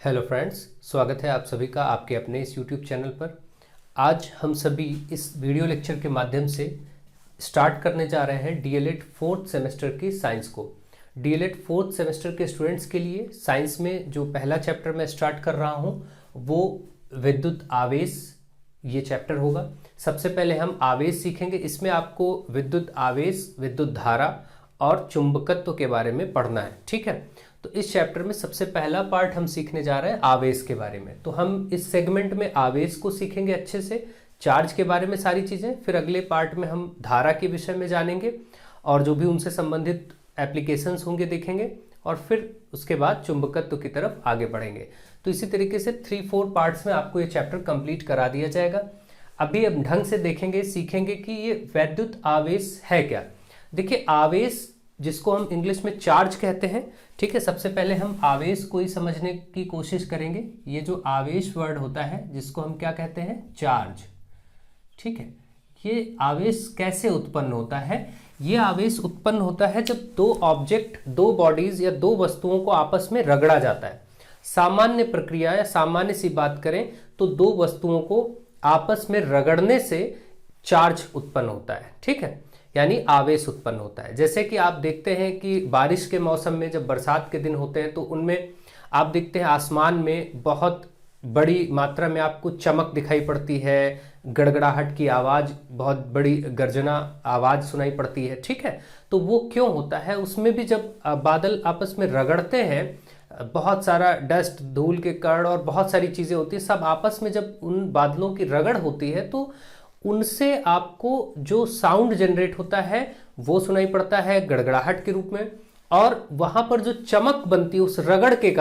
Hello friends, स्वागत है आप सभी का आपके अपने इस यूट्यूब चैनल पर। आज हम सभी इस वीडियो लेक्चर के माध्यम से स्टार्ट करने जा रहे हैं डीएलएड फोर्थ सेमेस्टर की साइंस को। डीएलएड फोर्थ सेमेस्टर के स्टूडेंट्स के लिए साइंस में जो पहला चैप्टर मैं स्टार्ट कर रहा हूं वो विद्युत आवेश ये चैप्टर होगा। सबसे पहले हम आवेश सीखेंगे। इसमें आपको विद्युत आवेश, विद्युत धारा और चुंबकत्व के बारे में पढ़ना है, ठीक है। तो इस चैप्टर में सबसे पहला पार्ट हम सीखने जा रहे हैं आवेश के बारे में। तो हम इस सेगमेंट में आवेश को सीखेंगे अच्छे से, चार्ज के बारे में सारी चीज़ें। फिर अगले पार्ट में हम धारा के विषय में जानेंगे और जो भी उनसे संबंधित एप्लीकेशंस होंगे देखेंगे, और फिर उसके बाद चुंबकत्व की तरफ आगे बढ़ेंगे। तो इसी तरीके से 3-4 पार्ट्स में आपको ये चैप्टर कंप्लीट करा दिया जाएगा। अभी हम ढंग से देखेंगे, सीखेंगे कि ये वैद्युत आवेश है क्या। देखिए, आवेश जिसको हम इंग्लिश में चार्ज कहते हैं, ठीक है। सबसे पहले हम आवेश को ही समझने की कोशिश करेंगे। ये जो आवेश वर्ड होता है जिसको हम क्या कहते हैं, चार्ज, ठीक है। ये आवेश कैसे उत्पन्न होता है? ये आवेश उत्पन्न होता है जब दो ऑब्जेक्ट, दो बॉडीज या दो वस्तुओं को आपस में रगड़ा जाता है। सामान्य प्रक्रिया या सामान्य सी बात करें तो दो वस्तुओं को आपस में रगड़ने से चार्ज उत्पन्न होता है, ठीक है, यानी आवेश उत्पन्न होता है। जैसे कि आप देखते हैं कि बारिश के मौसम में जब बरसात के दिन होते हैं तो उनमें आप देखते हैं आसमान में बहुत बड़ी मात्रा में आपको चमक दिखाई पड़ती है, गड़गड़ाहट की आवाज़, बहुत बड़ी गर्जना आवाज़ सुनाई पड़ती है, ठीक है। तो वो क्यों होता है? उसमें भी जब बादल आपस में रगड़ते हैं, बहुत सारा डस्ट, धूल के कण और बहुत सारी चीज़ें होती हैं, सब आपस में जब उन बादलों की रगड़ होती है तो उनसे आपको जो साउंड जनरेट होता है वो सुनाई पड़ता है गड़गड़ाहट के रूप में। और वहां पर जो चमक बनती है उस रगड़ के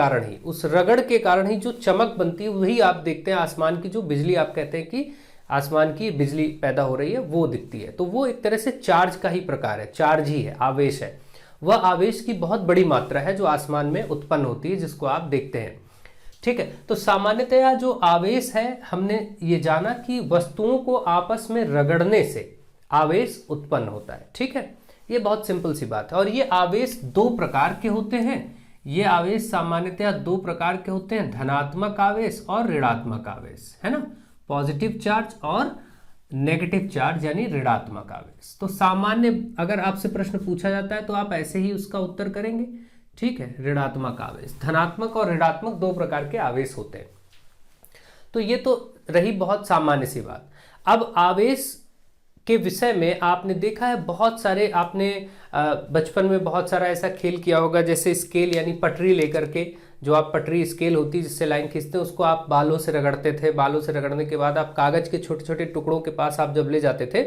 कारण ही जो चमक बनती है वही आप देखते हैं आसमान की जो बिजली, आप कहते हैं कि आसमान की बिजली पैदा हो रही है, वो दिखती है। तो वो एक तरह से चार्ज का ही प्रकार है, चार्ज ही है, आवेश है। वह आवेश की बहुत बड़ी मात्रा है जो आसमान में उत्पन्न होती है, जिसको आप देखते हैं, ठीक है। तो सामान्यतया जो आवेश है, हमने ये जाना कि वस्तुओं को आपस में रगड़ने से आवेश उत्पन्न होता है, ठीक है। ये बहुत सिंपल सी बात है। और ये आवेश दो प्रकार के होते हैं। ये आवेश सामान्यतया दो प्रकार के होते हैं, धनात्मक आवेश और ऋणात्मक आवेश, है ना। पॉजिटिव चार्ज और नेगेटिव चार्ज यानी ऋणात्मक आवेश। तो सामान्य अगर आपसे प्रश्न पूछा जाता है तो आप ऐसे ही उसका उत्तर करेंगे, ठीक है। ऋणात्मक आवेश, धनात्मक और ऋणात्मक दो प्रकार के आवेश होते हैं। तो ये तो रही बहुत सामान्य सी बात। अब आवेश के विषय में आपने देखा है बहुत सारे, आपने बचपन में बहुत सारा ऐसा खेल किया होगा, जैसे स्केल यानी पटरी लेकर के, जो आप पटरी स्केल होती है जिससे लाइन खींचते हैं, उसको आप बालों से रगड़ते थे। बालों से रगड़ने के बाद आप कागज के छोटे छोटे टुकड़ों के पास आप जब ले जाते थे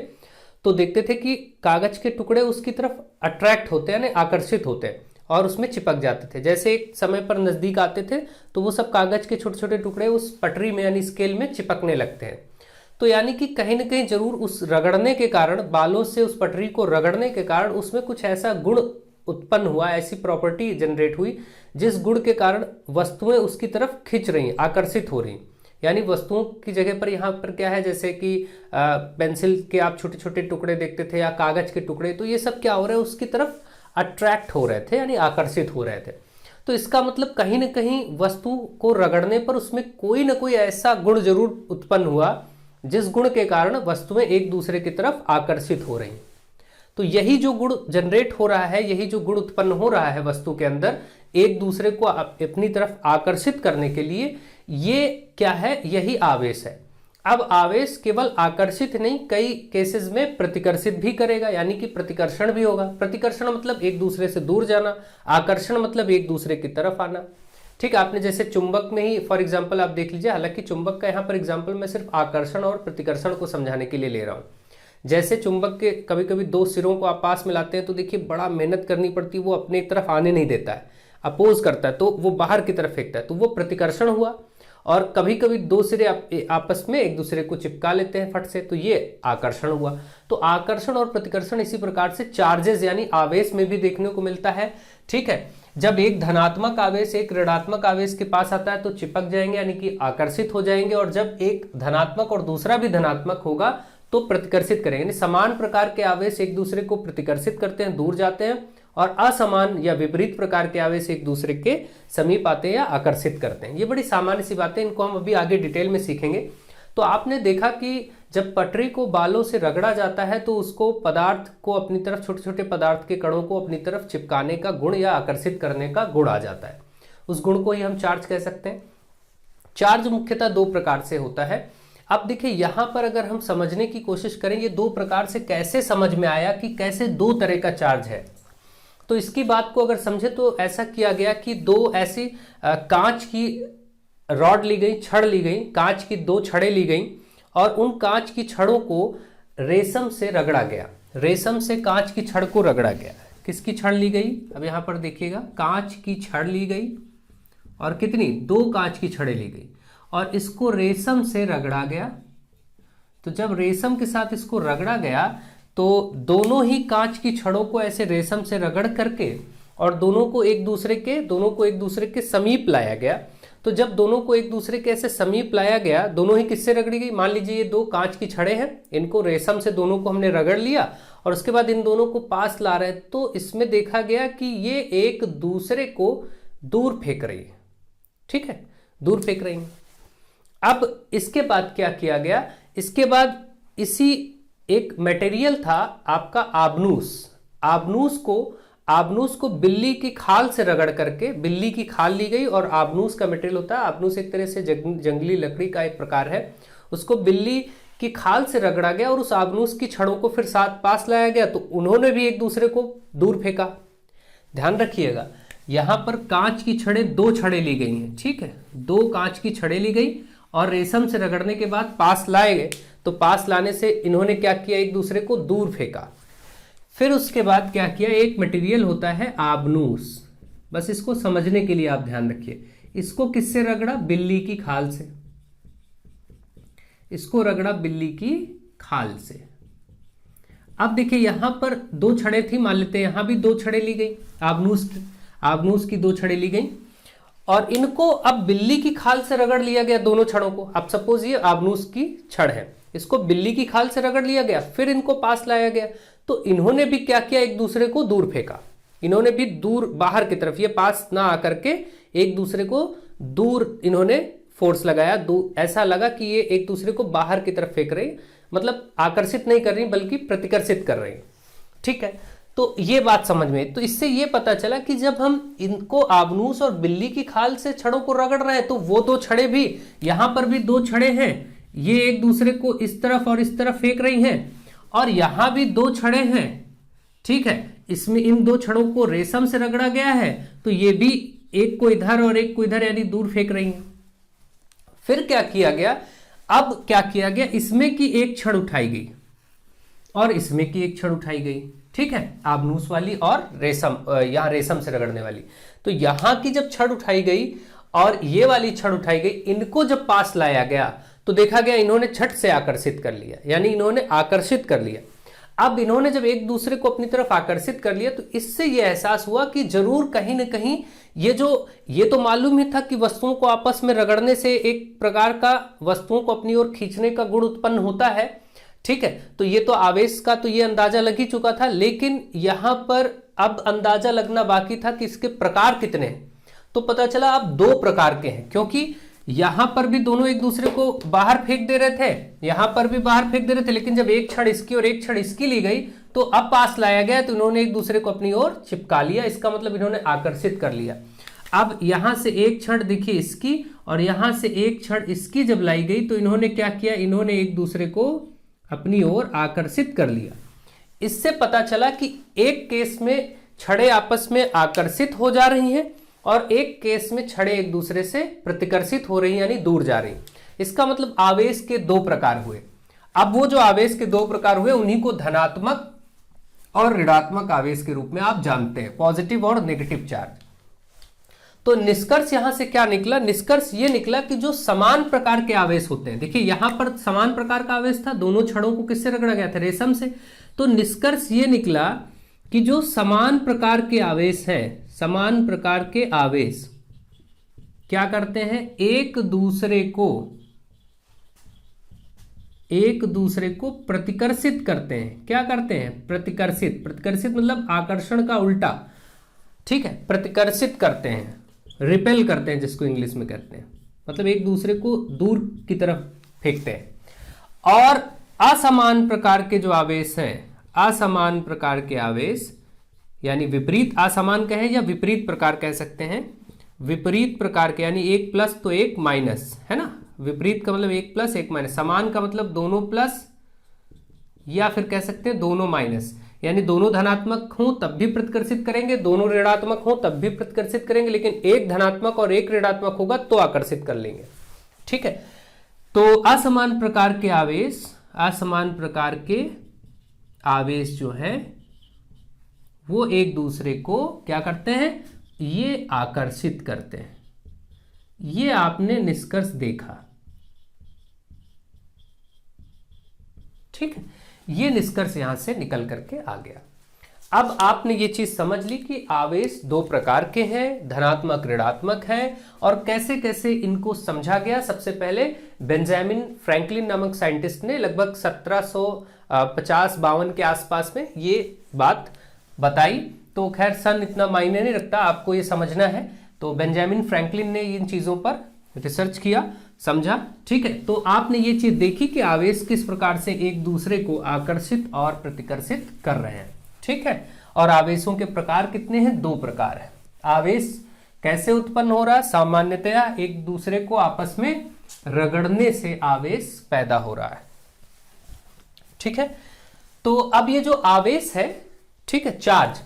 तो देखते थे कि कागज के टुकड़े उसकी तरफ अट्रैक्ट होते हैं, यानी आकर्षित होते हैं और उसमें चिपक जाते थे। जैसे एक समय पर नजदीक आते थे तो वो सब कागज के छोटे छोटे टुकड़े उस पटरी में यानी स्केल में चिपकने लगते हैं। तो यानी कि कहीं ना कहीं जरूर उस रगड़ने के कारण, बालों से उस पटरी को रगड़ने के कारण उसमें कुछ ऐसा गुण उत्पन्न हुआ, ऐसी प्रॉपर्टी जनरेट हुई जिस गुण के कारण वस्तुएं उसकी तरफ खिंच रही, आकर्षित हो रही। यानी वस्तुओं की जगह पर यहाँ पर क्या है, जैसे कि पेंसिल के आप छोटे छोटे टुकड़े देखते थे या कागज के टुकड़े, तो ये सब क्या हो रहा है, उसकी तरफ अट्रैक्ट हो रहे थे, यानी आकर्षित हो रहे थे। तो इसका मतलब कहीं ना कहीं वस्तु को रगड़ने पर उसमें कोई ना कोई ऐसा गुण जरूर उत्पन्न हुआ जिस गुण के कारण वस्तुएं एक दूसरे की तरफ आकर्षित हो रही। तो यही जो गुण जनरेट हो रहा है, यही जो गुण उत्पन्न हो रहा है वस्तु के अंदर एक दूसरे को अपनी तरफ आकर्षित करने के लिए, ये क्या है, यही आवेश है। अब आवेश केवल आकर्षित नहीं, कई केसेस में प्रतिकर्षित भी करेगा, यानी कि प्रतिकर्षण भी होगा। प्रतिकर्षण मतलब एक दूसरे से दूर जाना, आकर्षण मतलब एक दूसरे की तरफ आना, ठीक है। आपने जैसे चुंबक में ही फॉर एग्जांपल आप देख लीजिए, हालांकि चुंबक का यहाँ पर एग्जांपल मैं सिर्फ आकर्षण और प्रतिकर्षण को समझाने के लिए ले रहा हूँ। जैसे चुंबक के कभी कभी दो सिरों को आप पास मिलाते हैं तो देखिए बड़ा मेहनत करनी पड़ती है, वो अपनी तरफ आने नहीं देता है, अपोज करता है, तो वो बाहर की तरफ फेंकता है, तो वो प्रतिकर्षण हुआ। और कभी कभी दो सिरे आपस में एक दूसरे को चिपका लेते हैं फट से, तो ये आकर्षण हुआ। तो आकर्षण और प्रतिकर्षण इसी प्रकार से चार्जेस यानी आवेश में भी देखने को मिलता है, ठीक है। जब एक धनात्मक आवेश एक ऋणात्मक आवेश के पास आता है तो चिपक जाएंगे, यानी कि आकर्षित हो जाएंगे, और जब एक धनात्मक और दूसरा भी धनात्मक होगा तो प्रतिकर्षित करेंगे। यानी समान प्रकार के आवेश एक दूसरे को प्रतिकर्षित करते हैं, दूर जाते हैं, और असमान या विपरीत प्रकार के आवेश एक दूसरे के समीप आते हैं या आकर्षित करते हैं। ये बड़ी सामान्य सी बातें, इनको हम अभी आगे डिटेल में सीखेंगे। तो आपने देखा कि जब पटरी को बालों से रगड़ा जाता है तो उसको पदार्थ को अपनी तरफ, छोटे छोटे पदार्थ के कणों को अपनी तरफ चिपकाने का गुण या आकर्षित करने का गुण आ जाता है। उस गुण को ही हम चार्ज कह सकते हैं। चार्ज मुख्यतः दो प्रकार से होता है। अब देखिए यहां पर अगर हम समझने की कोशिश करें ये दो प्रकार से कैसे समझ में आया कि कैसे दो तरह का चार्ज है, तो इसकी बात को अगर समझे तो ऐसा किया गया कि दो ऐसी कांच की रॉड ली गई, छड़ ली गई, कांच की दो छड़ें ली गई और उन कांच की छड़ों को रेशम से रगड़ा गया। रेशम से कांच की छड़ को रगड़ा गया। किसकी छड़ ली गई? अब यहां पर देखिएगा, कांच की छड़ ली गई और कितनी? दो कांच की छड़ें ली गई और इसको रेशम से रगड़ा गया। तो जब रेशम के साथ इसको रगड़ा गया तो दोनों ही कांच की छड़ों को ऐसे रेशम से रगड़ करके और दोनों को एक दूसरे के समीप लाया गया। तो जब दोनों को एक दूसरे के ऐसे समीप लाया गया, दोनों ही किससे रगड़ी गई? मान लीजिए ये दो कांच की छड़ें हैं, इनको रेशम से दोनों को हमने रगड़ लिया और उसके बाद इन दोनों को पास ला रहे हैं, तो इसमें देखा गया कि ये एक दूसरे को दूर फेंक रही है। ठीक है, दूर फेंक रही है। अब इसके बाद क्या किया गया? इसके बाद इसी एक मटेरियल था आपका आबनूस को बिल्ली की खाल से रगड़ करके, बिल्ली की खाल ली गई और आबनूस का मटेरियल होता है, आबनूस एक तरह से जंगली लकड़ी का एक प्रकार है, उसको बिल्ली की खाल से रगड़ा गया और उस आबनूस की छड़ों को फिर साथ पास लाया गया, तो उन्होंने भी एक दूसरे को दूर फेंका। ध्यान रखिएगा यहां पर कांच की छड़ें, दो छड़ें ली गई हैं। ठीक है, दो कांच की छड़ें ली गई और रेशम से रगड़ने के बाद पास लाए गए, तो पास लाने से इन्होंने क्या किया? एक दूसरे को दूर फेंका। फिर उसके बाद क्या किया? एक मटेरियल होता है आबनूस, बस इसको समझने के लिए आप ध्यान रखिए। इसको किससे रगड़ा? बिल्ली की खाल से। इसको रगड़ा बिल्ली की खाल से। अब देखिए यहां पर दो छड़ें थी, मान लेते हैं यहां भी दो छड़ें ली गई, आबनूस की दो छड़ें ली गई और इनको अब बिल्ली की खाल से रगड़ लिया गया दोनों छड़ों को। अब सपोज ये आबनूस की छड़ है, इसको बिल्ली की खाल से रगड़ लिया गया, फिर इनको पास लाया गया, तो इन्होंने भी क्या किया? एक दूसरे को दूर फेंका। इन्होंने भी दूर, बाहर की तरफ, ये पास ना आकर के एक दूसरे को दूर इन्होंने फोर्स लगाया। ऐसा लगा कि ये एक दूसरे को बाहर की तरफ फेंक रही, मतलब आकर्षित नहीं कर रही बल्कि प्रतिकर्षित कर रही। ठीक है, तो ये बात समझ में। तो इससे ये पता चला कि जब हम इनको आबनूस और बिल्ली की खाल से छड़ों को रगड़ रहे हैं तो वो दो छड़ें भी, यहां पर भी दो छड़ें हैं, ये एक दूसरे को इस तरफ और इस तरफ फेंक रही हैं और यहां भी दो छड़ें हैं। ठीक है, इसमें इन दो छड़ों को रेशम से रगड़ा गया है, तो ये भी एक को इधर और एक को इधर यानी दूर फेंक रही हैं। फिर क्या किया गया? अब क्या किया गया? इसमें की एक छड़ उठाई गई और इसमें की एक छड़ उठाई गई। ठीक है, आबनूस वाली और रेशम, यहां रेशम से रगड़ने वाली। तो यहां की जब छड़ उठाई गई और ये वाली छड़ उठाई गई, इनको जब पास लाया गया तो देखा गया इन्होंने छठ से आकर्षित कर लिया, यानी इन्होंने आकर्षित कर लिया। अब इन्होंने जब एक दूसरे को अपनी तरफ आकर्षित कर लिया तो इससे यह एहसास हुआ कि जरूर कहीं ना कहीं ये तो मालूम ही था कि वस्तुओं को आपस में रगड़ने से एक प्रकार का वस्तुओं को अपनी ओर खींचने का गुण उत्पन्न होता है। ठीक है, तो ये तो आवेश का तो ये अंदाजा लग ही चुका था, लेकिन यहां पर अब अंदाजा लगना बाकी था कि इसके प्रकार कितने हैं। तो पता चला अब दो प्रकार के हैं, क्योंकि यहां पर भी दोनों एक दूसरे को बाहर फेंक दे रहे थे, यहां पर भी बाहर फेंक दे रहे थे, लेकिन जब एक छड़ इसकी और एक छड़ इसकी ली गई तो अब पास लाया गया तो इन्होंने एक दूसरे को अपनी ओर चिपका लिया। इसका मतलब इन्होंने आकर्षित कर लिया। अब यहां से एक छड़ देखिए इसकी और यहां से एक छड़ इसकी जब लाई गई तो इन्होंने क्या किया? इन्होंने एक दूसरे को अपनी ओर आकर्षित कर लिया। इससे पता चला कि एक केस में छड़ें आपस में आकर्षित हो जा रही हैं और एक केस में छड़ें एक दूसरे से प्रतिकर्षित हो रही हैं, यानी दूर जा रही। इसका मतलब आवेश के दो प्रकार हुए। अब वो जो आवेश के दो प्रकार हुए उन्हीं को धनात्मक और ऋणात्मक आवेश के रूप में आप जानते हैं, पॉजिटिव और नेगेटिव चार्ज। तो निष्कर्ष यहां से क्या निकला? निष्कर्ष ये निकला कि जो समान प्रकार के आवेश होते हैं, देखिए यहां पर समान प्रकार का आवेश था, दोनों छड़ों को किससे रगड़ा गया था? रेशम से। तो निष्कर्ष ये निकला कि जो समान प्रकार के आवेश हैं, समान प्रकार के आवेश क्या करते हैं? एक दूसरे को एक दूसरे को प्रतिकर्षित करते हैं। क्या करते हैं? प्रतिकर्षित। प्रतिकर्षित मतलब आकर्षण का उल्टा, ठीक है, प्रतिकर्षित करते हैं, रिपेल करते हैं जिसको इंग्लिश में कहते हैं, मतलब एक दूसरे को दूर की तरफ फेंकते हैं। और असमान प्रकार के जो आवेश हैं, असमान प्रकार के आवेश यानी विपरीत, असमान कहें या विपरीत प्रकार कह सकते हैं, विपरीत प्रकार के यानी एक प्लस तो एक माइनस, है ना, विपरीत का मतलब एक प्लस एक माइनस, समान का मतलब दोनों प्लस या फिर कह सकते हैं दोनों माइनस, यानी दोनों धनात्मक हों तब भी प्रतिकर्षित करेंगे, दोनों ऋणात्मक हों तब भी प्रतिकर्षित करेंगे, लेकिन एक धनात्मक और एक ऋणात्मक होगा तो आकर्षित कर लेंगे, ठीक है। तो असमान प्रकार के आवेश, असमान प्रकार के आवेश जो है वो एक दूसरे को क्या करते हैं? ये आकर्षित करते हैं। ये आपने निष्कर्ष देखा, ठीक है, ये निष्कर्ष यहां से निकल करके आ गया। अब आपने ये चीज समझ ली कि आवेश दो प्रकार के हैं, धनात्मक ऋणात्मक है, और कैसे कैसे इनको समझा गया। सबसे पहले बेंजामिन फ्रैंकलिन नामक साइंटिस्ट ने लगभग 1750-52 के आसपास में ये बात बताई। तो खैर सन इतना मायने नहीं रखता, आपको ये समझना है। तो बेंजामिन फ्रैंकलिन ने इन चीजों पर रिसर्च किया, समझा, ठीक है। तो आपने ये चीज देखी कि आवेश किस प्रकार से एक दूसरे को आकर्षित और प्रतिकर्षित कर रहे हैं, ठीक है। और आवेशों के प्रकार कितने हैं? दो प्रकार है। आवेश कैसे उत्पन्न हो रहा है? सामान्यतया एक दूसरे को आपस में रगड़ने से आवेश पैदा हो रहा है, ठीक है। तो अब ये जो आवेश है, ठीक है, चार्ज,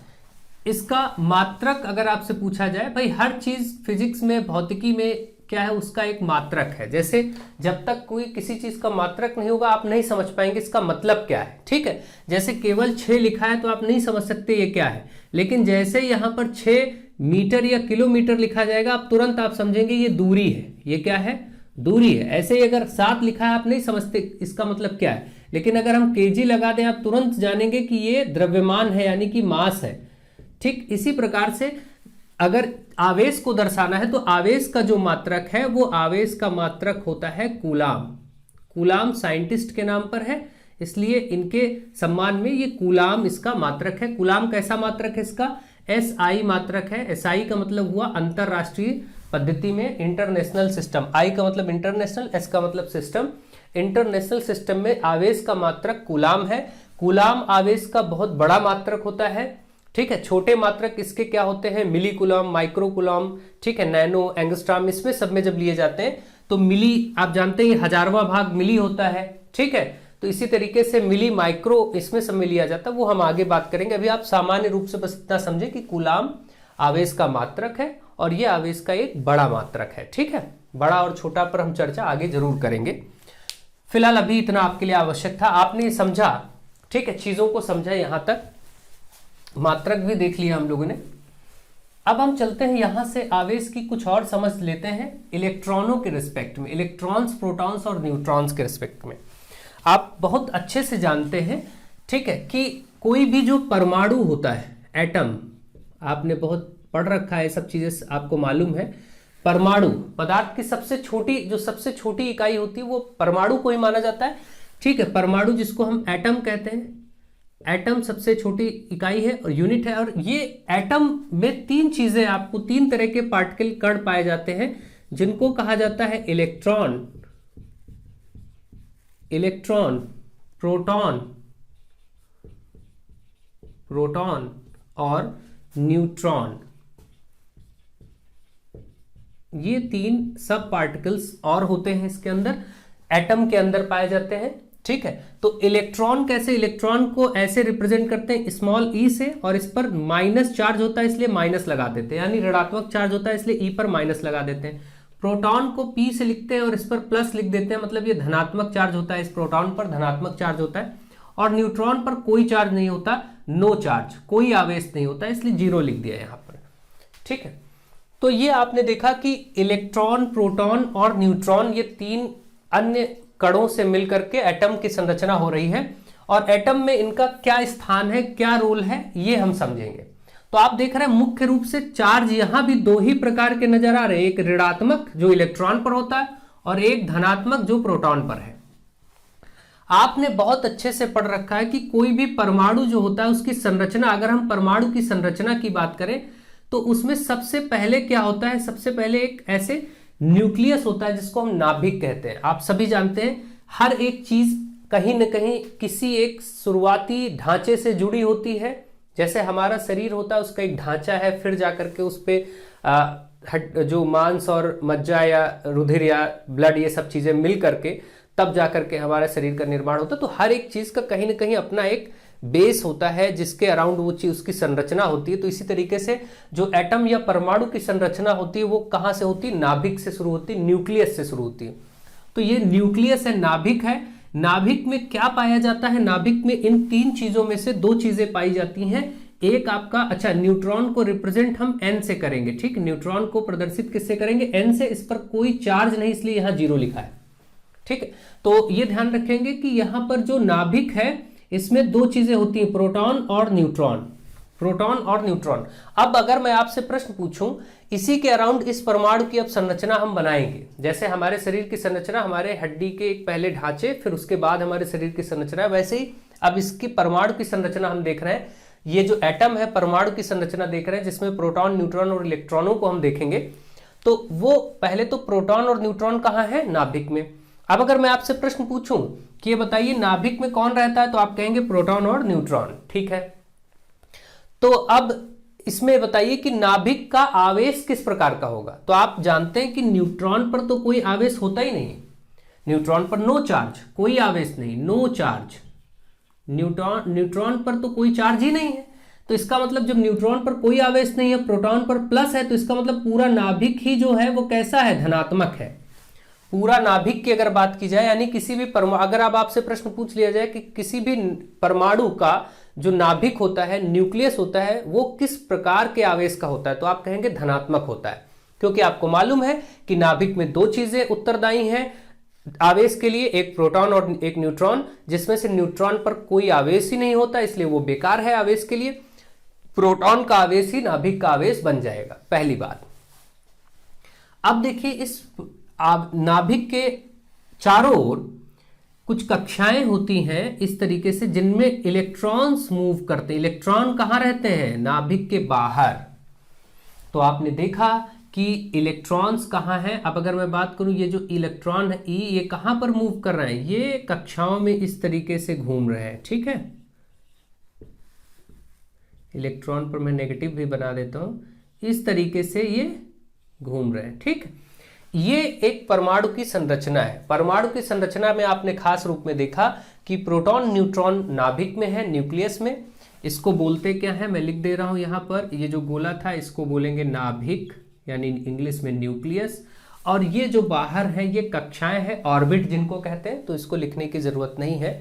इसका मात्रक अगर आपसे पूछा जाए, भाई हर चीज फिजिक्स में, भौतिकी में क्या है, उसका एक मात्रक है। जैसे जब तक कोई किसी चीज का मात्रक नहीं होगा आप नहीं समझ पाएंगे इसका मतलब क्या है, ठीक है। जैसे केवल 6 लिखा है तो आप नहीं समझ सकते ये क्या है, लेकिन जैसे यहां पर 6 मीटर या किलोमीटर लिखा जाएगा आप तुरंत आप समझेंगे ये दूरी है, ये क्या है, दूरी है। ऐसे ही अगर 7 लिखा है आप नहीं समझते इसका मतलब क्या है, लेकिन अगर हम केजी लगा दें आप तुरंत जानेंगे कि ये द्रव्यमान है यानी कि मास है, ठीक। इसी प्रकार से अगर आवेश को दर्शाना है तो आवेश का जो मात्रक है वो आवेश का मात्रक होता है कूलाम। कूलाम साइंटिस्ट के नाम पर है, इसलिए इनके सम्मान में ये कूलाम इसका मात्रक है। कूलाम कैसा मात्रक है इसका? SI मात्रक है। SI का मतलब हुआ अंतरराष्ट्रीय पद्धति में, इंटरनेशनल सिस्टम। I का मतलब इंटरनेशनल, S का मतलब सिस्टम। इंटरनेशनल सिस्टम में आवेश का मात्रक कूलाम है। कूलाम आवेश का बहुत बड़ा मात्रक होता है, ठीक है। छोटे मात्रक इसके क्या होते हैं? मिली कूलम, माइक्रो कूलम, ठीक है, नैनो, एंगस्ट्रॉम, इसमें सब में जब लिए जाते हैं तो मिली, आप जानते हैं 1000वां भाग मिली होता है, ठीक है। तो इसी तरीके से मिली, माइक्रो, इसमें सब में लिया जाता है, वो हम आगे बात करेंगे। अभी आप सामान्य रूप से बस इतना समझे कि कूलाम आवेश का मात्रक है और ये आवेश का एक बड़ा मात्रक है, ठीक है। बड़ा और छोटा पर हम चर्चा आगे जरूर करेंगे, फिलहाल अभी इतना आपके लिए आवश्यक था। आपने समझा, ठीक है, चीजों को समझा, यहां तक मात्रक भी देख लिया हम लोगों ने। अब हम चलते हैं यहां से आवेश की कुछ और समझ लेते हैं इलेक्ट्रॉनों के रिस्पेक्ट में, इलेक्ट्रॉन्स, प्रोटॉन्स और न्यूट्रॉन्स के रिस्पेक्ट में। आप बहुत अच्छे से जानते हैं, ठीक है, कि कोई भी जो परमाणु होता है, एटम, आपने बहुत पढ़ रखा है, सब चीजें आपको मालूम है। परमाणु पदार्थ की सबसे छोटी इकाई होती है वो परमाणु को ही माना जाता है, ठीक है। परमाणु जिसको हम एटम कहते हैं, एटम सबसे छोटी इकाई है और यूनिट है। और ये एटम में 3 चीजें, आपको 3 तरह के पार्टिकल, कण पाए जाते हैं, जिनको कहा जाता है इलेक्ट्रॉन, प्रोटॉन और न्यूट्रॉन। ये 3 सब पार्टिकल्स और होते हैं इसके अंदर, एटम के अंदर पाए जाते हैं, ठीक है। तो इलेक्ट्रॉन कैसे, इलेक्ट्रॉन को ऐसे रिप्रेजेंट करते हैं स्मॉल ई से, और इस पर माइनस चार्ज होता है इसलिए माइनस लगा देते हैं, यानी ऋणात्मक चार्ज होता है इसलिए ई पर माइनस लगा देते हैं। प्रोटॉन को पी से लिखते हैं और इस पर प्लस लिख देते हैं, मतलब ये धनात्मक चार्ज होता है, इस प्रोटॉन पर धनात्मक चार्ज होता है। और न्यूट्रॉन पर कोई चार्ज नहीं होता, नो चार्ज, कोई आवेश नहीं होता, इसलिए 0 लिख दिया यहां पर, ठीक है। तो ये आपने देखा कि इलेक्ट्रॉन, प्रोटॉन और न्यूट्रॉन, ये 3 अन्य कणों से मिलकर के एटम की संरचना हो रही है, और एटम में इनका क्या स्थान है, क्या रोल है, ये हम समझेंगे। तो आप देख रहे हैं मुख्य रूप से चार्ज यहां भी 2 ही प्रकार के नजर आ रहे हैं, एक ऋणात्मक जो इलेक्ट्रॉन पर होता है और एक धनात्मक जो प्रोटॉन पर है। आपने बहुत अच्छे से पढ़ रखा है कि कोई भी परमाणु जो होता है उसकी संरचना, अगर हम परमाणु की संरचना की बात करें तो उसमें सबसे पहले क्या होता है, सबसे पहले एक ऐसे न्यूक्लियस होता है जिसको हम नाभिक कहते हैं। आप सभी जानते हैं हर एक चीज कहीं न कहीं किसी एक शुरुआती ढांचे से जुड़ी होती है। जैसे हमारा शरीर होता है उसका एक ढांचा है, फिर जाकर के उस पे जो मांस और मज्जा या रुधिर या ब्लड ये सब चीजें मिल करके तब जाकर के हमारे शरीर का निर्माण होता है। तो हर एक चीज का कहीं ना कहीं अपना एक बेस होता है जिसके अराउंड वो चीज उसकी संरचना होती है। तो इसी तरीके से जो एटम या परमाणु की संरचना होती है वो कहां से होती है, नाभिक से शुरू होती है, न्यूक्लियस से शुरू होती है। तो ये न्यूक्लियस है, नाभिक है। नाभिक में क्या पाया जाता है, नाभिक में इन तीन चीजों में से दो चीजें पाई जाती हैं। एक आपका, अच्छा, न्यूट्रॉन को रिप्रेजेंट हम n से करेंगे, ठीक। न्यूट्रॉन को प्रदर्शित किससे करेंगे, n से। इस पर कोई चार्ज नहीं इसलिए यहां 0 लिखा है, ठीक है। तो ये ध्यान रखेंगे कि यहां पर जो नाभिक है इसमें दो चीजें होती हैं, प्रोटॉन और न्यूट्रॉन, प्रोटॉन और न्यूट्रॉन। अब अगर मैं आपसे प्रश्न पूछूं, इसी के अराउंड इस परमाणु की अब संरचना हम बनाएंगे। जैसे हमारे शरीर की संरचना, हमारे हड्डी के एक पहले ढांचे, फिर उसके बाद हमारे शरीर की संरचना, वैसे ही अब इसकी परमाणु की संरचना हम देख रहे हैं। ये जो एटम है परमाणु की संरचना देख रहे हैं जिसमें प्रोटॉन, न्यूट्रॉन और इलेक्ट्रॉनों को हम देखेंगे। तो वो पहले तो प्रोटॉन और न्यूट्रॉन कहाँ है, नाभिक में। अब अगर मैं आपसे प्रश्न पूछूं कि ये बताइए नाभिक में कौन रहता है, तो आप कहेंगे प्रोटॉन और न्यूट्रॉन, ठीक है। तो अब इसमें बताइए कि नाभिक का आवेश किस प्रकार का होगा। तो आप जानते हैं कि न्यूट्रॉन पर तो कोई आवेश होता ही नहीं, न्यूट्रॉन पर नो चार्ज, कोई आवेश नहीं, नो चार्ज। न्यूट्रॉन पर तो कोई चार्ज ही नहीं है। तो इसका मतलब जब न्यूट्रॉन पर कोई आवेश नहीं है, प्रोटॉन पर प्लस है, तो इसका मतलब पूरा नाभिक ही जो है वो कैसा है, धनात्मक है। पूरा नाभिक की अगर बात की जाए, यानी किसी भी परमाणु, अगर अब आपसे प्रश्न पूछ लिया जाए कि किसी भी परमाणु का जो नाभिक होता है, न्यूक्लियस होता है, वो किस प्रकार के आवेश का होता है, तो आप कहेंगे धनात्मक होता है। क्योंकि आपको मालूम है कि नाभिक में दो चीजें उत्तरदायी हैं आवेश के लिए, एक प्रोटॉन और एक न्यूट्रॉन, जिसमें से न्यूट्रॉन पर कोई आवेश ही नहीं होता, इसलिए वो बेकार है आवेश के लिए। प्रोटॉन का आवेश ही नाभिक का आवेश बन जाएगा, पहली बात। अब देखिए इस नाभिक के चारों ओर कुछ कक्षाएं होती हैं इस तरीके से, जिनमें इलेक्ट्रॉन्स मूव करते हैं। इलेक्ट्रॉन कहां रहते हैं, नाभिक के बाहर। तो आपने देखा कि इलेक्ट्रॉन्स कहां हैं। अब अगर मैं बात करूं, ये जो इलेक्ट्रॉन है ई, ये कहां पर मूव कर रहे हैं, ये कक्षाओं में इस तरीके से घूम रहे हैं, ठीक है। इलेक्ट्रॉन पर मैं नेगेटिव भी बना देता हूं, इस तरीके से ये घूम रहे हैं, ठीक। ये एक परमाणु की संरचना है। परमाणु की संरचना में आपने खास रूप में देखा कि प्रोटॉन, न्यूट्रॉन नाभिक में है, न्यूक्लियस में। इसको बोलते क्या है, मैं लिख दे रहा हूं यहां पर, ये जो गोला था इसको बोलेंगे नाभिक, यानी इंग्लिश में न्यूक्लियस। और ये जो बाहर है ये कक्षाएं हैं, ऑर्बिट जिनको कहते हैं, तो इसको लिखने की जरूरत नहीं है।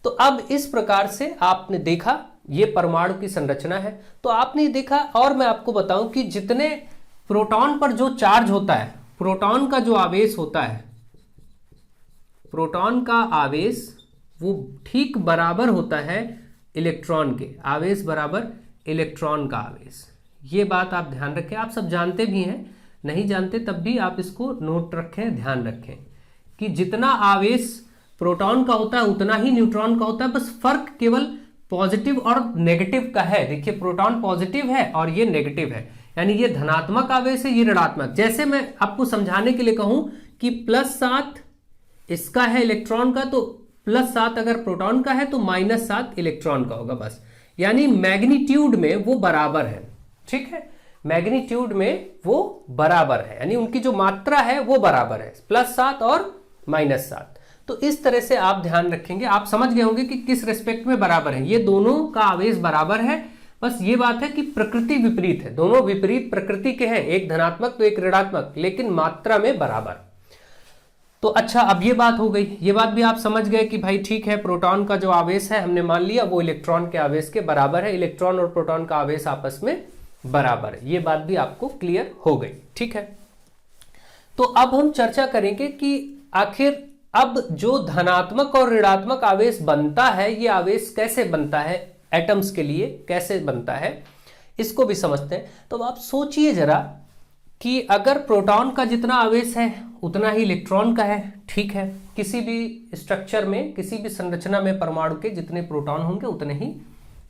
तो अब इस प्रकार से आपने देखा ये परमाणु की संरचना है। तो आपने देखा, और मैं आपको बताऊं कि जितने प्रोटॉन पर जो चार्ज होता है, प्रोटॉन का जो आवेश होता है, प्रोटॉन का आवेश वो ठीक बराबर होता है इलेक्ट्रॉन के आवेश बराबर इलेक्ट्रॉन का आवेश। ये बात आप ध्यान रखें, आप सब जानते भी हैं, नहीं जानते तब भी आप इसको नोट रखें, ध्यान रखें कि जितना आवेश प्रोटॉन का होता है उतना ही न्यूट्रॉन का होता है। बस फर्क केवल पॉजिटिव और नेगेटिव का है। देखिए प्रोटॉन पॉजिटिव है और ये नेगेटिव है, यानी ये धनात्मक आवेश है, ये ऋणात्मक। जैसे मैं आपको समझाने के लिए कहूं कि +7 इसका है इलेक्ट्रॉन का, तो +7 अगर प्रोटॉन का है तो -7 इलेक्ट्रॉन का होगा, बस। यानी मैग्नीट्यूड में वो बराबर है, ठीक है। मैग्नीट्यूड में वो बराबर है, यानी उनकी जो मात्रा है वो बराबर है, +7 और -7। तो इस तरह से आप ध्यान रखेंगे, आप समझ गए होंगे कि किस रेस्पेक्ट में बराबर है। ये दोनों का आवेश बराबर है, बस ये बात है कि प्रकृति विपरीत है, दोनों विपरीत प्रकृति के हैं, एक धनात्मक तो एक ऋणात्मक, लेकिन मात्रा में बराबर। तो अच्छा, अब ये बात हो गई, ये बात भी आप समझ गए कि भाई ठीक है, प्रोटॉन का जो आवेश है हमने मान लिया वो इलेक्ट्रॉन के आवेश के बराबर है, इलेक्ट्रॉन और प्रोटॉन का आवेश आपस में बराबर है। ये बात भी आपको क्लियर हो गई, ठीक है। तो अब हम चर्चा करेंगे कि आखिर अब जो धनात्मक और ऋणात्मक आवेश बनता है, ये आवेश कैसे बनता है, एटम्स के लिए कैसे बनता है, इसको भी समझते हैं। तो आप सोचिए जरा कि अगर प्रोटॉन का जितना आवेश है उतना ही इलेक्ट्रॉन का है, ठीक है। किसी भी स्ट्रक्चर में, किसी भी संरचना में परमाणु के जितने प्रोटॉन होंगे उतने ही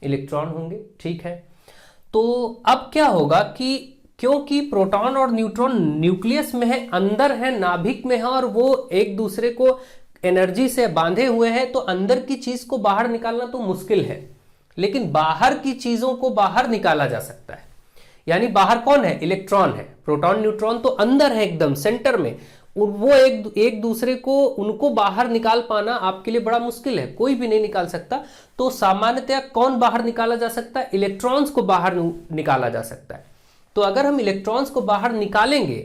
इलेक्ट्रॉन होंगे, ठीक है। तो अब क्या होगा कि क्योंकि प्रोटॉन और न्यूट्रॉन न्यूक्लियस में है, अंदर है, नाभिक में है, और वो एक दूसरे को एनर्जी से बांधे हुए हैं, तो अंदर की चीज को बाहर निकालना तो मुश्किल है, लेकिन बाहर की चीजों को बाहर निकाला जा सकता है। यानी बाहर कौन है? इलेक्ट्रॉन है। प्रोटॉन न्यूट्रॉन तो अंदर है, एकदम सेंटर में, वो एक दूसरे को, उनको बाहर निकाल पाना आपके लिए बड़ा मुश्किल है, कोई भी नहीं निकाल सकता। तो सामान्यतया कौन बाहर निकाला जा सकता है? इलेक्ट्रॉन्स को बाहर निकाला जा सकता है। तो अगर हम इलेक्ट्रॉन्स को बाहर निकालेंगे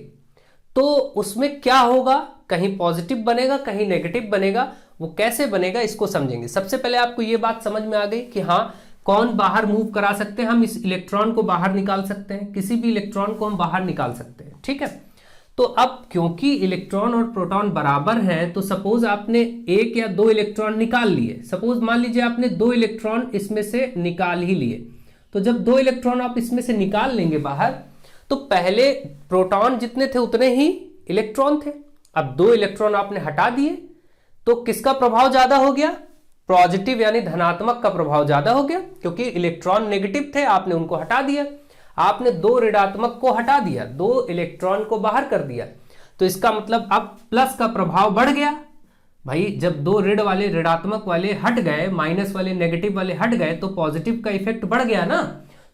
तो उसमें क्या होगा? कहीं पॉजिटिव बनेगा, कहीं नेगेटिव बनेगा। वो कैसे बनेगा इसको समझेंगे। सबसे पहले आपको ये बात समझ में आ गई कि हाँ, कौन बाहर मूव करा सकते हैं? हम इस इलेक्ट्रॉन को बाहर निकाल सकते हैं, किसी भी इलेक्ट्रॉन को हम बाहर निकाल सकते हैं, ठीक है। तो अब क्योंकि इलेक्ट्रॉन और प्रोटॉन बराबर हैं, तो सपोज आपने एक या दो इलेक्ट्रॉन निकाल लिए, सपोज मान लीजिए आपने दो इलेक्ट्रॉन इसमें से निकाल ही लिए, तो जब दो इलेक्ट्रॉन आप इसमें से निकाल लेंगे बाहर, तो पहले प्रोटॉन जितने थे उतने ही इलेक्ट्रॉन थे। अब दो इलेक्ट्रॉन आपने हटा दिए तो किसका प्रभाव ज्यादा हो गया? पॉजिटिव यानी धनात्मक का प्रभाव ज्यादा हो गया, क्योंकि इलेक्ट्रॉन नेगेटिव थे, आपने उनको हटा दिया। आपने दो ऋणात्मक को हटा दिया, दो इलेक्ट्रॉन को बाहर कर दिया, तो इसका मतलब अब प्लस का प्रभाव बढ़ गया। भाई जब दो ऋण वाले ऋणात्मक वाले हट गए, माइनस वाले नेगेटिव वाले हट गए, तो पॉजिटिव का इफेक्ट बढ़ गया ना।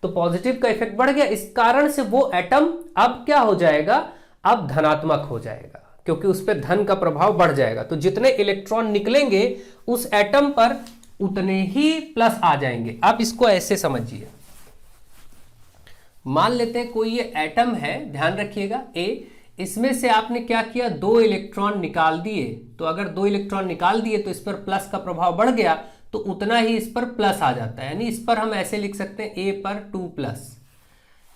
तो पॉजिटिव का इफेक्ट बढ़ गया, इस कारण से वो एटम अब क्या हो जाएगा? अब धनात्मक हो जाएगा, क्योंकि उस पर धन का प्रभाव बढ़ जाएगा। तो जितने इलेक्ट्रॉन निकलेंगे उस एटम पर उतने ही प्लस आ जाएंगे। अब इसको ऐसे समझिए, मान लेते हैं कोई ये एटम है, ध्यान रखिएगा ए, इसमें से आपने क्या किया? दो इलेक्ट्रॉन निकाल दिए। तो अगर दो इलेक्ट्रॉन निकाल दिए तो इस पर प्लस का प्रभाव बढ़ गया, तो उतना ही इस पर प्लस आ जाता है। यानी इस पर हम ऐसे लिख सकते हैं ए पर 2+,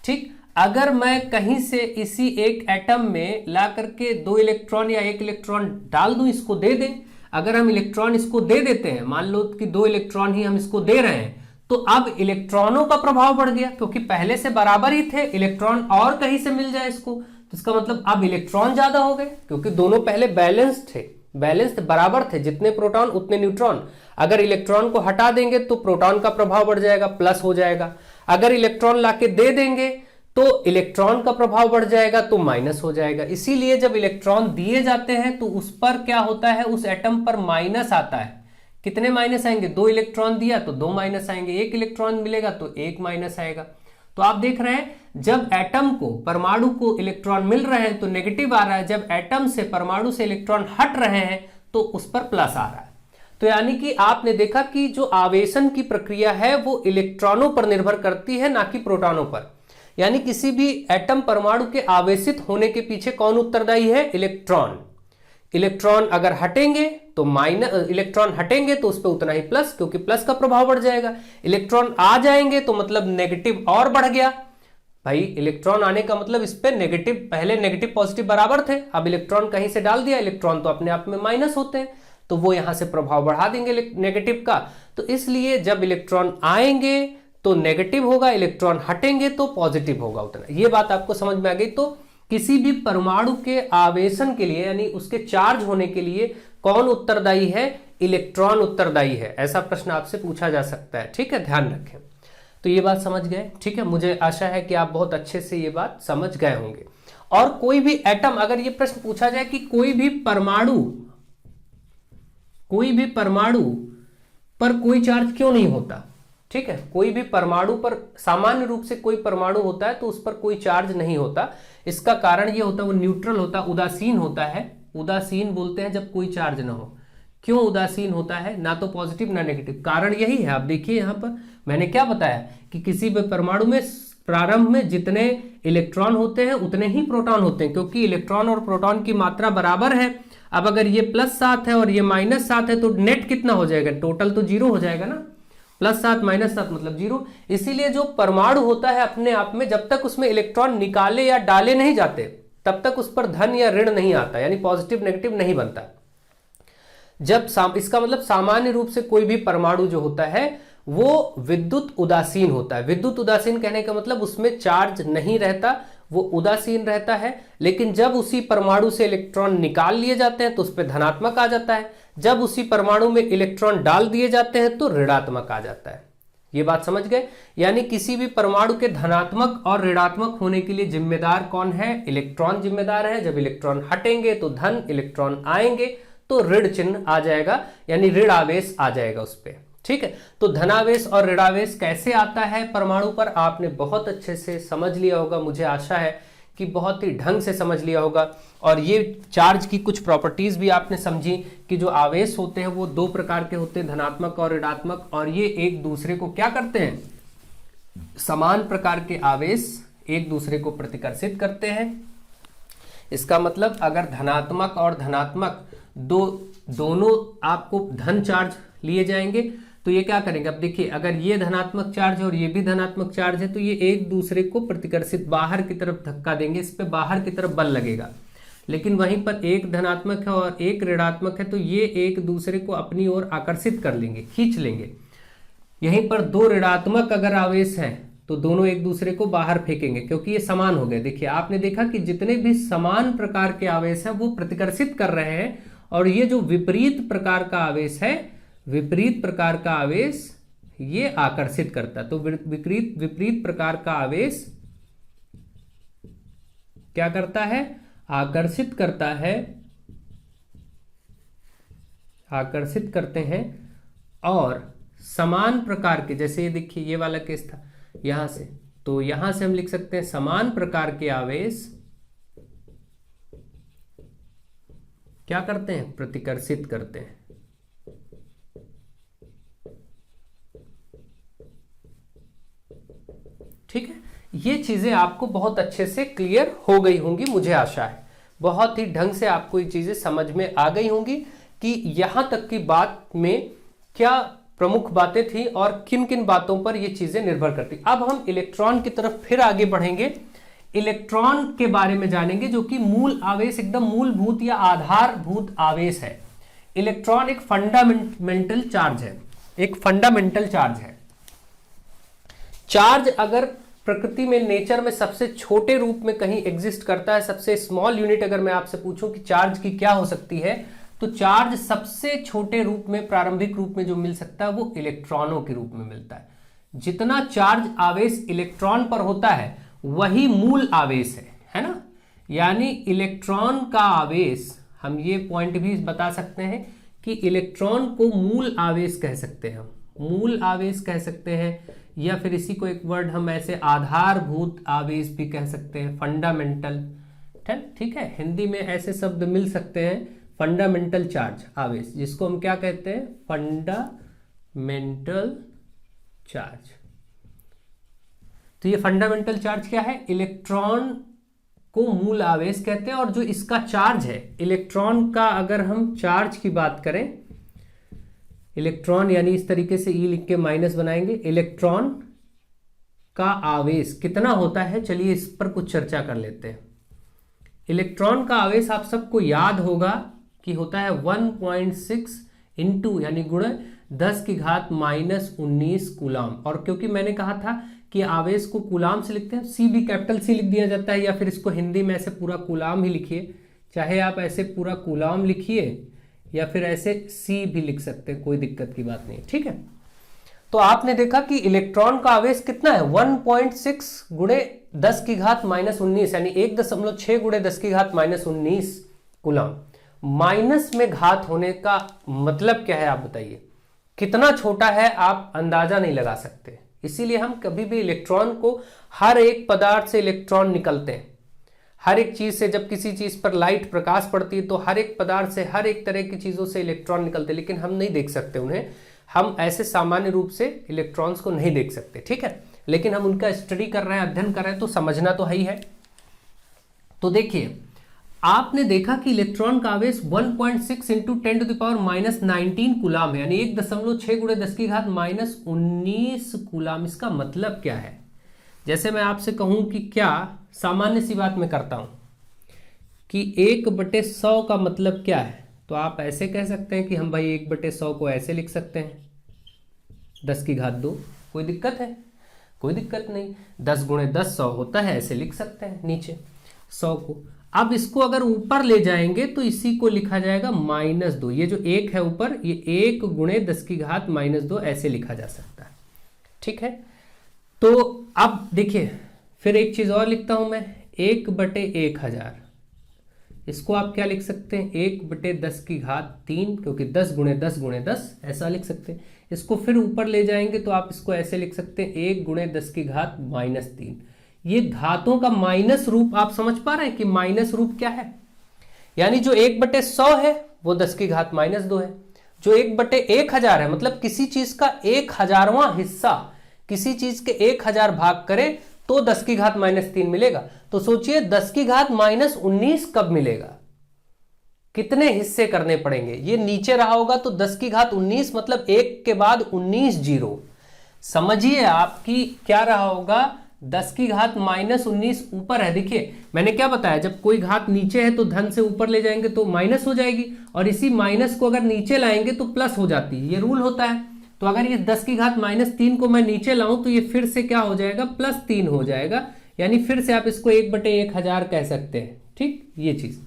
ठीक। अगर मैं कहीं से इसी एक एटम में ला करके दो इलेक्ट्रॉन या एक इलेक्ट्रॉन डाल दूं, इसको दे दें, अगर हम इलेक्ट्रॉन इसको दे देते हैं, मान लो कि दो इलेक्ट्रॉन ही हम इसको दे रहे हैं, तो अब इलेक्ट्रॉनों का प्रभाव बढ़ गया, क्योंकि पहले से बराबर ही थे, इलेक्ट्रॉन और कहीं से मिल जाए इसको, तो इसका मतलब अब इलेक्ट्रॉन ज्यादा हो गए, क्योंकि दोनों पहले बैलेंस्ड थे, बैलेंस्ड बराबर थे, जितने प्रोटॉन उतने न्यूट्रॉन। अगर इलेक्ट्रॉन को हटा देंगे तो प्रोटॉन का प्रभाव बढ़ जाएगा, प्लस हो जाएगा। अगर इलेक्ट्रॉन लाके दे देंगे तो इलेक्ट्रॉन का प्रभाव बढ़ जाएगा, तो माइनस हो जाएगा। इसीलिए जब इलेक्ट्रॉन दिए जाते हैं तो उस पर क्या होता है? उस एटम पर माइनस आता है। कितने माइनस आएंगे? दो इलेक्ट्रॉन दिया तो दो माइनस आएंगे, एक इलेक्ट्रॉन मिलेगा तो एक माइनस आएगा। तो आप देख रहे हैं, जब एटम को, परमाणु को इलेक्ट्रॉन मिल रहे हैं तो नेगेटिव आ रहा है, जब एटम से, परमाणु से इलेक्ट्रॉन हट रहे हैं तो उस पर प्लस आ रहा है। तो यानी कि आपने देखा कि जो आवेशन की प्रक्रिया है वो इलेक्ट्रॉनों पर निर्भर करती है, ना कि प्रोटॉनों पर। यानी किसी भी एटम, परमाणु के आवेशित होने के पीछे कौन उत्तरदायी है? इलेक्ट्रॉन। इलेक्ट्रॉन अगर हटेंगे तो इलेक्ट्रॉन हटेंगे तो उस पर उतना ही प्लस, क्योंकि प्लस का प्रभाव बढ़ जाएगा। इलेक्ट्रॉन आ जाएंगे तो मतलब नेगेटिव और बढ़ गया। भाई इलेक्ट्रॉन आने का मतलब इस पे नेगेटिव, पहले नेगेटिव पॉजिटिव बराबर थे, अब इलेक्ट्रॉन कहीं से डाल दिया, इलेक्ट्रॉन तो अपने आप में माइनस होते हैं, तो वो यहां से प्रभाव बढ़ा देंगे नेगेटिव का। तो इसलिए जब इलेक्ट्रॉन आएंगे तो नेगेटिव होगा, इलेक्ट्रॉन हटेंगे तो पॉजिटिव होगा उतना। ये बात आपको समझ में आ गई। तो किसी भी परमाणु के आवेशन के लिए, यानी उसके चार्ज होने के लिए कौन उत्तरदायी है? इलेक्ट्रॉन उत्तरदायी है। ऐसा प्रश्न आपसे पूछा जा सकता है, ठीक है, ध्यान रखें। तो ये बात समझ गए, ठीक है। मुझे आशा है कि आप बहुत अच्छे से ये बात समझ गए होंगे। और कोई भी एटम, अगर ये प्रश्न पूछा जाए कि कोई भी परमाणु पर कोई चार्ज क्यों नहीं होता, ठीक है, कोई भी परमाणु पर, सामान्य रूप से कोई परमाणु होता है तो उस पर कोई चार्ज नहीं होता। इसका कारण ये होता है, वो न्यूट्रल होता, उदासीन होता है। उदासीन बोलते हैं जब कोई चार्ज ना हो। क्यों उदासीन होता है? ना तो पॉजिटिव ना नेगेटिव। कारण यही है, आप देखिए यहां पर मैंने क्या बताया कि किसी भी परमाणु में प्रारंभ में जितने इलेक्ट्रॉन होते हैं उतने ही प्रोटॉन होते हैं, क्योंकि इलेक्ट्रॉन और प्रोटॉन की मात्रा बराबर है। अब अगर ये +7 है और ये -7 है तो नेट कितना हो जाएगा? टोटल तो 0 हो जाएगा ना। +7 -7 मतलब 0। इसीलिए जो परमाणु होता है अपने आप में, जब तक उसमें इलेक्ट्रॉन निकाले या डाले नहीं जाते तब तक उस पर धन या ऋण नहीं आता, यानी पॉजिटिव नेगेटिव नहीं बनता। जब इसका मतलब सामान्य रूप से कोई भी परमाणु जो होता है वो विद्युत उदासीन होता है। विद्युत उदासीन कहने का मतलब उसमें चार्ज नहीं रहता, वो उदासीन रहता है, लेकिन जब उसी परमाणु से इलेक्ट्रॉन निकाल लिए जाते हैं तो उस पर धनात्मक आ जाता है, जब उसी परमाणु में इलेक्ट्रॉन डाल दिए जाते हैं तो ऋणात्मक आ जाता है। ये बात समझ गए? यानी किसी भी परमाणु के धनात्मक और ऋणात्मक होने के लिए जिम्मेदार कौन है? इलेक्ट्रॉन जिम्मेदार है। जब इलेक्ट्रॉन हटेंगे तो धन, इलेक्ट्रॉन आएंगे तो ऋण चिन्ह आ जाएगा, यानी ऋण आवेश आ जाएगा उस पर। ठीक है, तो धनावेश और ऋणावेश कैसे आता है परमाणु पर, आपने बहुत अच्छे से समझ लिया होगा। मुझे आशा है कि बहुत ही ढंग से समझ लिया होगा। और ये चार्ज की कुछ प्रॉपर्टीज भी आपने समझी कि जो आवेश होते हैं वो दो प्रकार के होते हैं, धनात्मक और ऋणात्मक, और ये एक दूसरे को क्या करते हैं? समान प्रकार के आवेश एक दूसरे को प्रतिकर्षित करते हैं। इसका मतलब अगर धनात्मक और धनात्मक दोनों आपको धन चार्ज लिए जाएंगे तो ये क्या करेंगे? अब देखिए, अगर ये धनात्मक चार्ज है और ये भी धनात्मक चार्ज है तो ये एक दूसरे को प्रतिकर्षित बाहर की तरफ धक्का देंगे, इस पे बाहर की तरफ बल लगेगा। लेकिन वहीं पर एक धनात्मक है और एक ऋणात्मक है तो ये एक दूसरे को अपनी ओर आकर्षित कर लेंगे, खींच लेंगे। यहीं पर दो ऋणात्मक अगर आवेश हैं तो दोनों एक दूसरे को बाहर फेंकेंगे, क्योंकि ये समान हो गए। देखिए, आपने देखा कि जितने भी समान प्रकार के आवेश हैं वो प्रतिकर्षित कर रहे हैं, और ये जो विपरीत प्रकार का आवेश है, विपरीत प्रकार का आवेश ये आकर्षित करता है। तो विपरीत प्रकार का आवेश क्या करता है? आकर्षित करता है, आकर्षित करते हैं। और समान प्रकार के, जैसे ये देखिए ये वाला केस था यहां से, तो यहां से हम लिख सकते हैं समान प्रकार के आवेश क्या करते हैं? प्रतिकर्षित करते हैं। ठीक है, ये चीजें आपको बहुत अच्छे से क्लियर हो गई होंगी, मुझे आशा है। बहुत ही ढंग से आपको ये चीजें समझ में आ गई होंगी कि यहां तक की बात में क्या प्रमुख बातें थी और किन किन बातों पर ये चीजें निर्भर करती। अब हम इलेक्ट्रॉन की तरफ फिर आगे बढ़ेंगे, इलेक्ट्रॉन के बारे में जानेंगे, जो कि मूल आवेश, एकदम मूलभूत या आधारभूत आवेश है। इलेक्ट्रॉन एक फंडामेंटल चार्ज है, एक फंडामेंटल चार्ज है। चार्ज अगर प्रकृति में, नेचर में सबसे छोटे रूप में कहीं एग्जिस्ट करता है, सबसे स्मॉल यूनिट अगर मैं आपसे पूछूं कि चार्ज की क्या हो सकती है, तो चार्ज सबसे छोटे रूप में, प्रारंभिक रूप में जो मिल सकता है वो इलेक्ट्रॉनों के रूप में मिलता है। जितना चार्ज आवेश इलेक्ट्रॉन पर होता है वही मूल आवेश है ना। यानी इलेक्ट्रॉन का आवेश, हम ये पॉइंट भी बता सकते हैं कि इलेक्ट्रॉन को मूल आवेश कह सकते हैं, मूल आवेश कह सकते हैं, या फिर इसी को एक वर्ड हम ऐसे आधारभूत आवेश भी कह सकते हैं, फंडामेंटल। ठीक है, हिंदी में ऐसे शब्द मिल सकते हैं, फंडामेंटल चार्ज आवेश, जिसको हम क्या कहते हैं? Fundamental charge. तो ये फंडामेंटल चार्ज क्या है? इलेक्ट्रॉन को मूल आवेश कहते हैं। और जो इसका चार्ज है, इलेक्ट्रॉन का अगर हम चार्ज की बात करें, इलेक्ट्रॉन यानी इस तरीके से ई लिख के माइनस बनाएंगे, इलेक्ट्रॉन का आवेश कितना होता है, चलिए इस पर कुछ चर्चा कर लेते हैं। इलेक्ट्रॉन का आवेश आप सबको याद होगा कि होता है 1.6 इंटू यानी गुणा 10 की घात -19 कूलाम। और क्योंकि मैंने कहा था कि आवेश को कूलाम से लिखते हैं, सी भी कैपिटल सी लिख दिया जाता है, या फिर इसको हिंदी में ऐसे पूरा कूलाम ही लिखिए, चाहे आप ऐसे पूरा कूलाम लिखिए या फिर ऐसे सी भी लिख सकते हैं, कोई दिक्कत की बात नहीं। ठीक है, तो आपने देखा कि इलेक्ट्रॉन का आवेश कितना है? 1.6 गुणे 10 की घात -19, यानी 1.6 गुणे 10 की घात -19 कूलाम। माइनस में घात होने का मतलब क्या है, आप बताइए? कितना छोटा है आप अंदाजा नहीं लगा सकते। इसीलिए हम कभी भी इलेक्ट्रॉन को, हर एक पदार्थ से इलेक्ट्रॉन निकलते हैं, हर एक चीज से, जब किसी चीज पर लाइट प्रकाश पड़ती है तो हर एक पदार्थ से, हर एक तरह की चीजों से इलेक्ट्रॉन निकलते हैं, लेकिन हम नहीं देख सकते उन्हें। हम ऐसे सामान्य रूप से इलेक्ट्रॉन्स को नहीं देख सकते, ठीक है, लेकिन हम उनका स्टडी कर रहे हैं, अध्ययन कर रहे हैं, तो समझना तो है ही है। तो देखिए, आपने देखा कि इलेक्ट्रॉन का आवेश 1.6 इंटू 10⁻⁻19 कूलाम है, यानी 1.6 गुणे 10 की घात -19 कूलाम। इसका मतलब क्या है? जैसे मैं आपसे कहूं कि क्या, सामान्य सी बात मैं करता हूं कि 1/100 का मतलब क्या है, तो आप ऐसे कह सकते हैं कि हम भाई 1/100 को ऐसे लिख सकते हैं, 10 की घात 2, कोई दिक्कत है? कोई दिक्कत नहीं। 10 गुणे 10 100 होता है, ऐसे लिख सकते हैं नीचे 100 को। अब इसको अगर ऊपर ले जाएंगे तो इसी को लिखा जाएगा -2। ये जो 1 है ऊपर, ये 1 गुणे 10 की घात -2 ऐसे लिखा जा सकता है। ठीक है, तो अब देखिए फिर एक चीज और लिखता हूं मैं, 1/1000। इसको आप क्या लिख सकते हैं, 1/10 की घात 3, क्योंकि 10 गुणे 10 गुणे 10 ऐसा लिख सकते हैं। इसको फिर ऊपर ले जाएंगे तो आप इसको ऐसे लिख सकते हैं, 1 गुणे 10 की घात -3। ये घातों का माइनस रूप आप समझ पा रहे हैं कि माइनस रूप क्या है, यानी जो 1/100 है वो 10 की घात -2 है। जो 1/1000 है, मतलब किसी चीज का 1000वां हिस्सा किसी चीज के 1000 भाग करे तो 10 की घात -3 मिलेगा। तो सोचिए 10 की घात -19 कब मिलेगा, कितने हिस्से करने पड़ेंगे। ये नीचे रहा होगा तो 10 की घात 19 मतलब 1 के बाद 19 जीरो। समझिए आपकी क्या रहा होगा, 10 की घात -19 ऊपर है। देखिए मैंने क्या बताया, जब कोई घात नीचे है तो धन से ऊपर ले जाएंगे तो माइनस हो जाएगी, और इसी माइनस को अगर नीचे लाएंगे तो प्लस हो जाती है, ये रूल होता है। तो अगर ये 10 की घात -3 को मैं नीचे लाऊं तो ये फिर से क्या हो जाएगा, +3 हो जाएगा, यानी फिर से आप इसको 1/1000 कह सकते हैं। ठीक, ये चीज।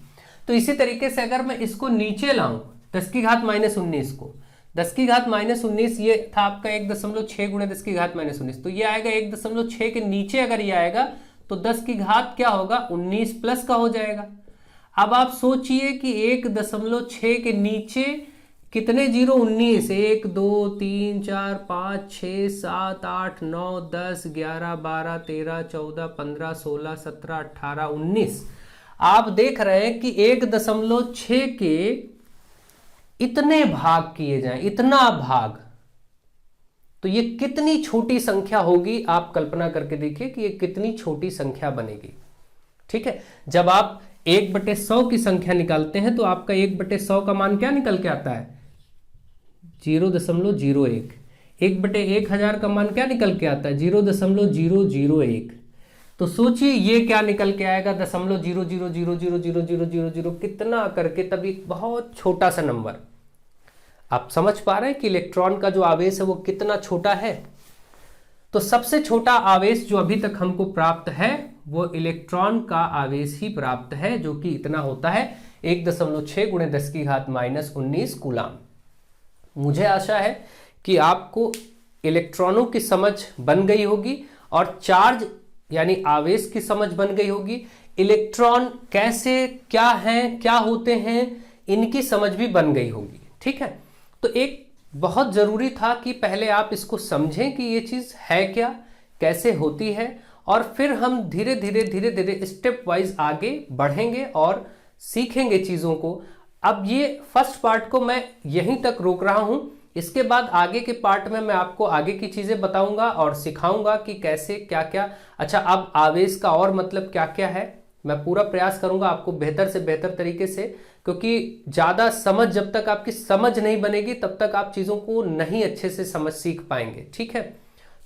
तो इसी तरीके से अगर मैं इसको नीचे लाऊं 10 की घात -19 को, 10 की घात -19 ये था आपका 1.6 गुणे 10 की घात -19, तो ये आएगा 1.6 के नीचे अगर ये आएगा तो 10 की घात क्या होगा, 19 प्लस का हो जाएगा। अब आप सोचिए कि 1.6 के नीचे कितने जीरो, 19, 1 2 3 4 5 6 7 8 9 10 11 12 13 14 15 16 17 18 19। आप देख रहे हैं कि 1.6 के इतने भाग किए जाएं, इतना भाग, तो ये कितनी छोटी संख्या होगी। आप कल्पना करके देखिए कि ये कितनी छोटी संख्या बनेगी। ठीक है, जब आप 1/100 की संख्या निकालते हैं तो आपका 1/100 का मान क्या निकल के आता है, 0.01। 1/1000 का मान क्या निकल के आता है, 0.001। तो सोचिए ये क्या निकल के आएगा, 0.0000000 कितना करके, तब एक बहुत छोटा सा नंबर। आप समझ पा रहे हैं कि इलेक्ट्रॉन का जो आवेश है वो कितना छोटा है। तो सबसे छोटा आवेश जो अभी तक हमको प्राप्त है वो इलेक्ट्रॉन का आवेश ही प्राप्त है, जो कि इतना होता है 1.6 गुणे 10 की घात -19 कूलाम। मुझे आशा है कि आपको इलेक्ट्रॉनों की समझ बन गई होगी और चार्ज यानी आवेश की समझ बन गई होगी। इलेक्ट्रॉन कैसे, क्या हैं, क्या होते हैं, इनकी समझ भी बन गई होगी। ठीक है, तो एक बहुत जरूरी था कि पहले आप इसको समझें कि ये चीज है क्या, कैसे होती है, और फिर हम धीरे धीरे स्टेप वाइज आगे बढ़ेंगे और सीखेंगे चीजों को। अब ये फर्स्ट पार्ट को मैं यहीं तक रोक रहा हूं, इसके बाद आगे के पार्ट में मैं आपको आगे की चीजें बताऊंगा और सिखाऊंगा कि कैसे क्या क्या। अच्छा, अब आवेश का और मतलब क्या क्या है मैं पूरा प्रयास करूंगा आपको बेहतर से बेहतर तरीके से, क्योंकि ज्यादा समझ, जब तक आपकी समझ नहीं बनेगी तब तक आप चीजों को नहीं अच्छे से समझ सीख पाएंगे। ठीक है,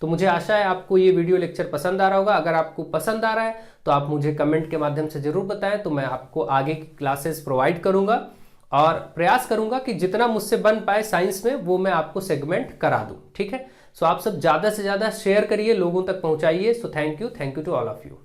तो मुझे आशा है आपको ये वीडियो लेक्चर पसंद आ रहा होगा। अगर आपको पसंद आ रहा है तो आप मुझे कमेंट के माध्यम से जरूर बताएं, तो मैं आपको आगे की क्लासेस प्रोवाइड करूंगा और प्रयास करूंगा कि जितना मुझसे बन पाए साइंस में वो मैं आपको सेगमेंट करा दूं। ठीक है, सो आप सब ज्यादा से ज्यादा शेयर करिए, लोगों तक पहुंचाइए। So thank you to all of you.